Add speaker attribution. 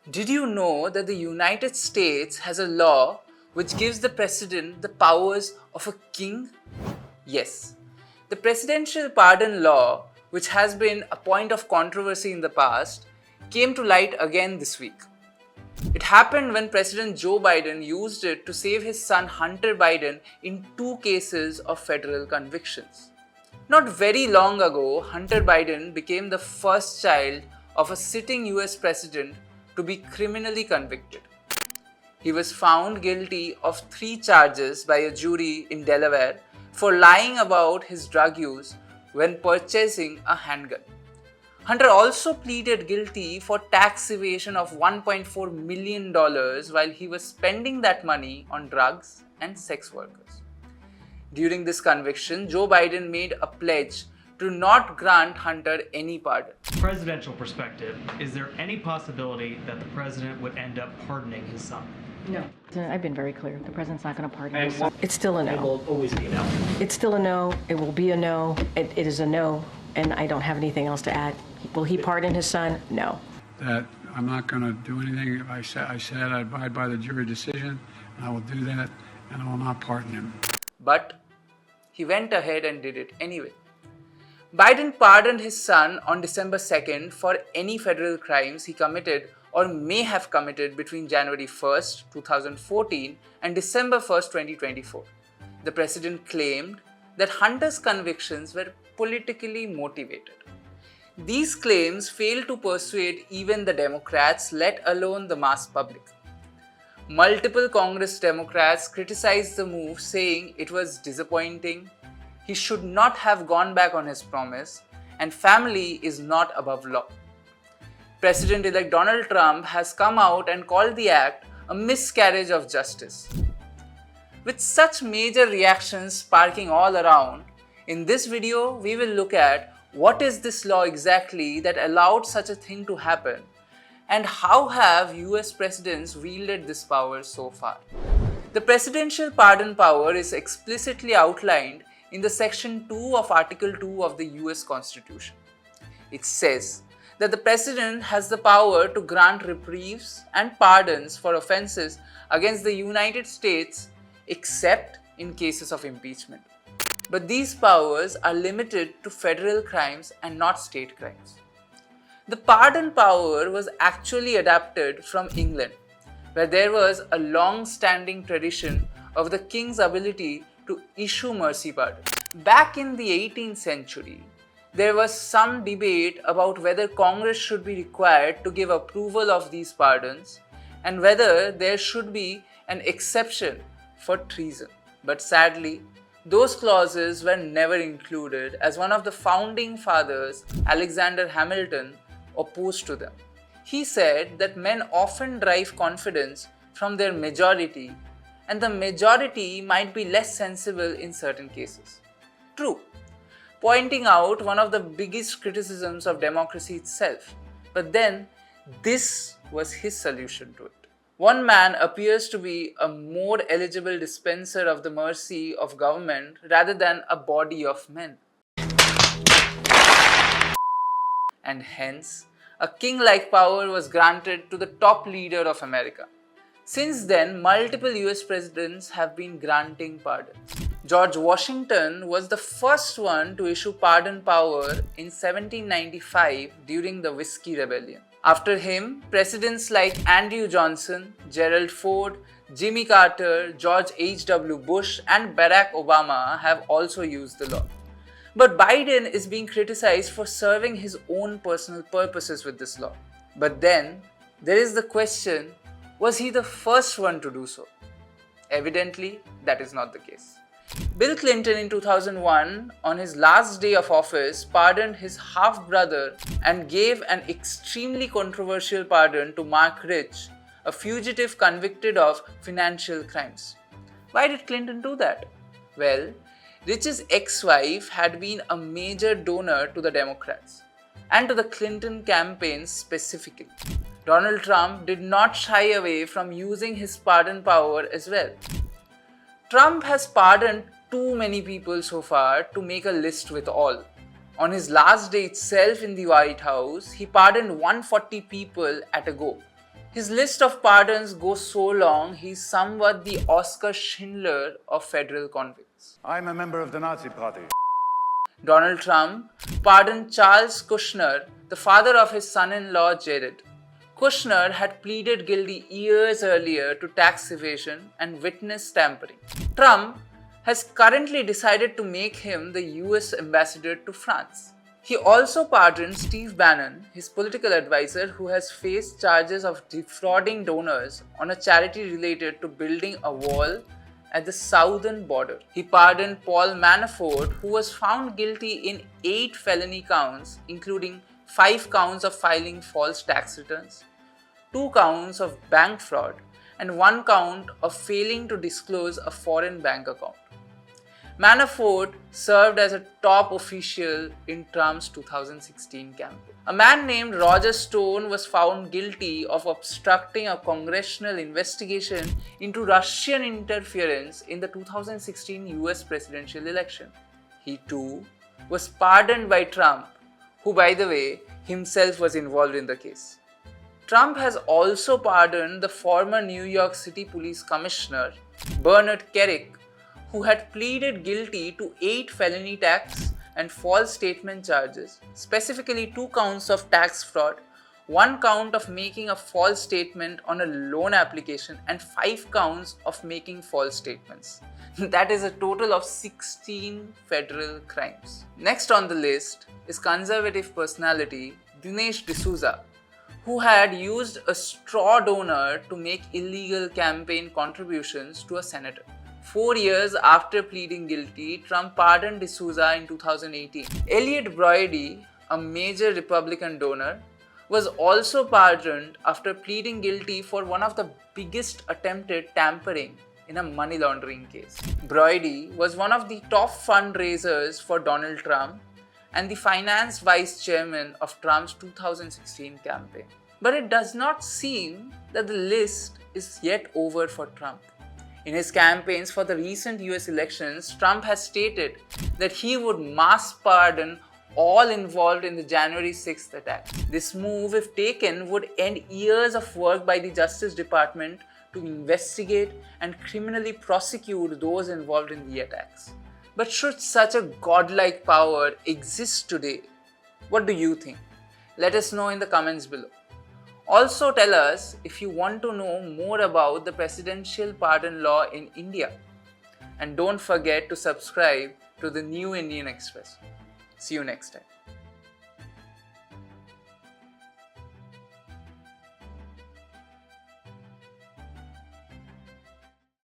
Speaker 1: Did you know that the United States has a law which gives the president the powers of a king? Yes. The presidential pardon law, which has been a point of controversy in the past, came to light again this week. It happened when President Joe Biden used it to save his son Hunter Biden in 2 cases of federal convictions. Not very long ago, Hunter Biden became the first child of a sitting US president to be criminally convicted. He was found guilty of 3 charges by a jury in Delaware for lying about his drug use when purchasing a handgun. Hunter also pleaded guilty for tax evasion of $1.4 million while he was spending that money on drugs and sex workers. During this conviction, Joe Biden made a pledge to not grant Hunter any pardon.
Speaker 2: Presidential perspective, is there any possibility that the president would end up pardoning his son?
Speaker 3: No.
Speaker 4: I've been very clear. The president's not going to pardon his son. It's still a
Speaker 2: It
Speaker 4: no.
Speaker 2: will always be a no.
Speaker 4: It's still a no. It will be a no. It is a no, and I don't have anything else to add. Will he pardon his son? No.
Speaker 5: That I'm not going to do anything. I said I'd abide by the jury decision, and I will do that, and I will not pardon him.
Speaker 1: But he went ahead and did it anyway. Biden pardoned his son on December 2nd for any federal crimes he committed or may have committed between January 1st, 2014 and December 1st, 2024. The president claimed that Hunter's convictions were politically motivated. These claims failed to persuade even the Democrats, let alone the mass public. Multiple Congress Democrats criticized the move, saying it was disappointing, he should not have gone back on his promise, and family is not above law. President-elect Donald Trump has come out and called the act a miscarriage of justice. With such major reactions sparking all around, in this video we will look at what is this law exactly that allowed such a thing to happen, and how have US presidents wielded this power so far. The presidential pardon power is explicitly outlined in the Section 2 of Article 2 of the US Constitution. It says that the president has the power to grant reprieves and pardons for offenses against the United States except in cases of impeachment. But these powers are limited to federal crimes and not state crimes. The pardon power was actually adapted from England, where there was a long-standing tradition of the king's ability to issue mercy pardon. Back in the 18th century, there was some debate about whether Congress should be required to give approval of these pardons and whether there should be an exception for treason. But sadly, those clauses were never included, as one of the founding fathers, Alexander Hamilton, opposed to them. He said that men often derive confidence from their majority, and the majority might be less sensible in certain cases. True, pointing out one of the biggest criticisms of democracy itself. But then, this was his solution to it. One man appears to be a more eligible dispenser of the mercy of government rather than a body of men. And hence, a king-like power was granted to the top leader of America. Since then, multiple US presidents have been granting pardons. George Washington was the first one to issue pardon power in 1795 during the Whiskey Rebellion. After him, presidents like Andrew Johnson, Gerald Ford, Jimmy Carter, George H.W. Bush, and Barack Obama have also used the law. But Biden is being criticized for serving his own personal purposes with this law. But then, there is the question, was he the first one to do so? Evidently, that is not the case. Bill Clinton in 2001, on his last day of office, pardoned his half-brother and gave an extremely controversial pardon to Mark Rich, a fugitive convicted of financial crimes. Why did Clinton do that? Well, Rich's ex-wife had been a major donor to the Democrats and to the Clinton campaign specifically. Donald Trump did not shy away from using his pardon power as well. Trump has pardoned too many people so far to make a list with all. On his last day itself in the White House, he pardoned 140 people at a go. His list of pardons goes so long, he's somewhat the Oscar Schindler of federal convicts.
Speaker 3: I'm a member of the Nazi Party.
Speaker 1: Donald Trump pardoned Charles Kushner, the father of his son-in-law Jared. Kushner had pleaded guilty years earlier to tax evasion and witness tampering. Trump has currently decided to make him the US ambassador to France. He also pardoned Steve Bannon, his political advisor who has faced charges of defrauding donors on a charity related to building a wall at the southern border. He pardoned Paul Manafort, who was found guilty in 8 felony counts, including 5 counts of filing false tax returns, 2 counts of bank fraud, and 1 count of failing to disclose a foreign bank account. Manafort served as a top official in Trump's 2016 campaign. A man named Roger Stone was found guilty of obstructing a congressional investigation into Russian interference in the 2016 US presidential election. He too was pardoned by Trump, who, by the way, himself was involved in the case. Trump has also pardoned the former New York City Police Commissioner, Bernard Kerik, who had pleaded guilty to 8 felony tax and false statement charges, specifically 2 counts of tax fraud, 1 count of making a false statement on a loan application, and 5 counts of making false statements. That is a total of 16 federal crimes. Next on the list is conservative personality Dinesh D'Souza, who had used a straw donor to make illegal campaign contributions to a senator. 4 years after pleading guilty, Trump pardoned D'Souza in 2018. Elliot Broidy, a major Republican donor, was also pardoned after pleading guilty for one of the biggest attempted tampering in a money laundering case. Broidy was one of the top fundraisers for Donald Trump and the finance vice chairman of Trump's 2016 campaign. But it does not seem that the list is yet over for Trump. In his campaigns for the recent US elections, Trump has stated that he would mass pardon all involved in the January 6th attack. This move, if taken, would end years of work by the Justice Department to investigate and criminally prosecute those involved in the attacks. But should such a godlike power exist today? What do you think? Let us know in the comments below. Also tell us if you want to know more about the presidential pardon law in India. And don't forget to subscribe to the New Indian Express. See you next time.